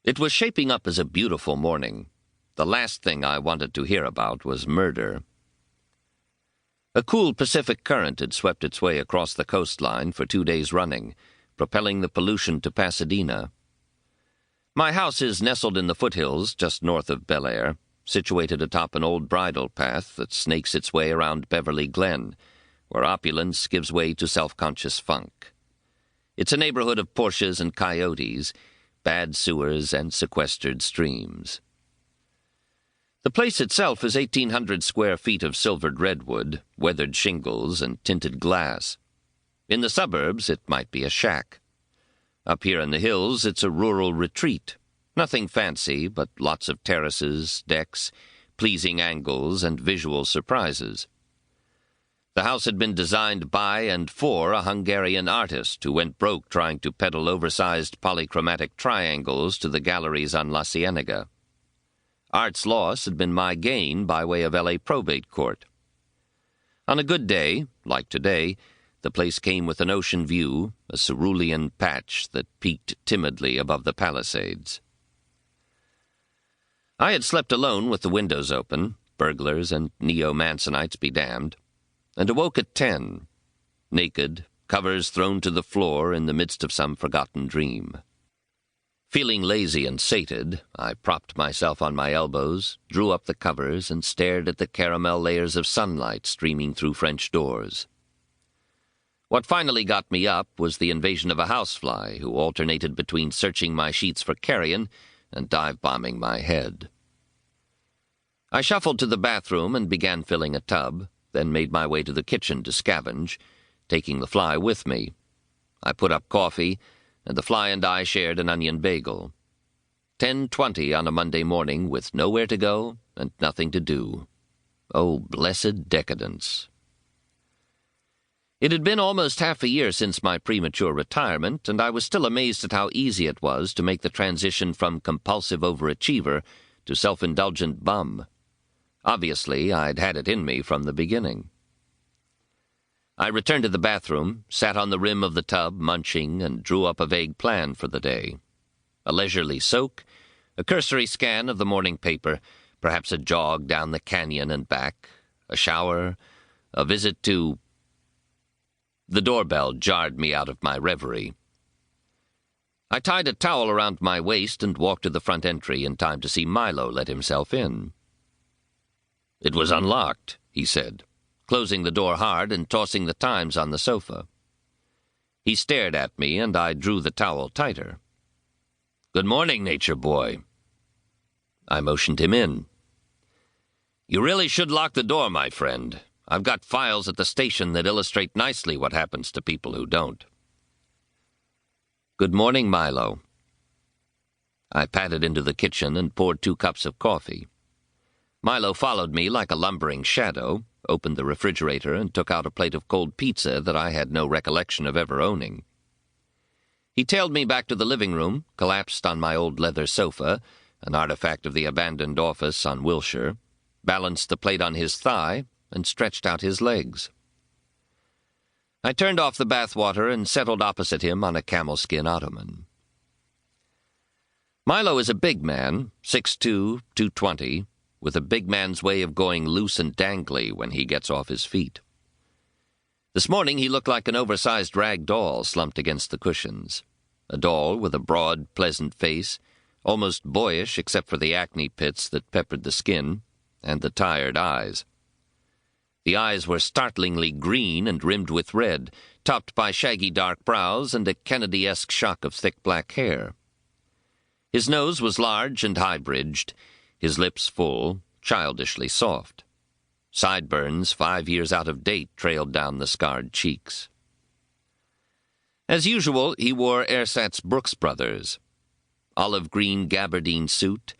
It was shaping up as a beautiful morning. The last thing I wanted to hear about was murder. A cool Pacific current had swept its way across the coastline for 2 days running, propelling the pollution to Pasadena. My house is nestled in the foothills just north of Bel Air, situated atop an old bridle path that snakes its way around Beverly Glen, where opulence gives way to self-conscious funk. It's a neighborhood of Porsches and coyotes, bad sewers and sequestered streams. The place itself is 1,800 square feet of silvered redwood, weathered shingles, and tinted glass. In the suburbs, it might be a shack. Up here in the hills, it's a rural retreat. Nothing fancy, but lots of terraces, decks, pleasing angles, and visual surprises. The house had been designed by and for a Hungarian artist who went broke trying to peddle oversized polychromatic triangles to the galleries on La Cienega. Art's loss had been my gain by way of L.A. probate court. On a good day, like today, the place came with an ocean view, a cerulean patch that peeked timidly above the Palisades. I had slept alone with the windows open, burglars and neo-Mansonites be damned, and awoke at 10, naked, covers thrown to the floor in the midst of some forgotten dream. Feeling lazy and sated, I propped myself on my elbows, drew up the covers, and stared at the caramel layers of sunlight streaming through French doors. What finally got me up was the invasion of a housefly who alternated between searching my sheets for carrion and dive-bombing my head. I shuffled to the bathroom and began filling a tub, then made my way to the kitchen to scavenge, taking the fly with me. I put up coffee, and the fly and I shared an onion bagel. 10:20 on a Monday morning with nowhere to go and nothing to do. Oh, blessed decadence. It had been almost half a year since my premature retirement, and I was still amazed at how easy it was to make the transition from compulsive overachiever to self-indulgent bum. Obviously, I'd had it in me from the beginning. I returned to the bathroom, sat on the rim of the tub, munching, and drew up a vague plan for the day. A leisurely soak, a cursory scan of the morning paper, perhaps a jog down the canyon and back, a shower, a visit to... The doorbell jarred me out of my reverie. I tied a towel around my waist and walked to the front entry in time to see Milo let himself in. "It was unlocked," he said, closing the door hard and tossing the Times on the sofa. He stared at me, and I drew the towel tighter. "Good morning, nature boy." I motioned him in. "You really should lock the door, my friend. I've got files at the station that illustrate nicely what happens to people who don't." "Good morning, Milo." I padded into the kitchen and poured 2 cups of coffee. Milo followed me like a lumbering shadow, opened the refrigerator, and took out a plate of cold pizza that I had no recollection of ever owning. He tailed me back to the living room, collapsed on my old leather sofa, an artifact of the abandoned office on Wilshire, balanced the plate on his thigh, and stretched out his legs. I turned off the bathwater and settled opposite him on a camel-skin ottoman. Milo is a big man, 6'2", 220, with a big man's way of going loose and dangly when he gets off his feet. This morning he looked like an oversized rag doll slumped against the cushions, a doll with a broad, pleasant face, almost boyish except for the acne pits that peppered the skin, and the tired eyes. The eyes were startlingly green and rimmed with red, topped by shaggy dark brows and a Kennedy-esque shock of thick black hair. His nose was large and high-bridged, his lips full, childishly soft. Sideburns 5 years out of date trailed down the scarred cheeks. As usual, he wore Ersatz Brooks Brothers. Olive-green gabardine suit,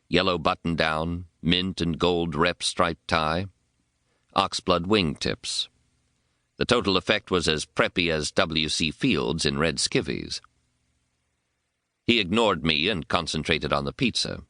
yellow button-down, mint and gold rep-striped tie, oxblood wingtips. The total effect was as preppy as W.C. Fields in red skivvies. He ignored me and concentrated on the pizza.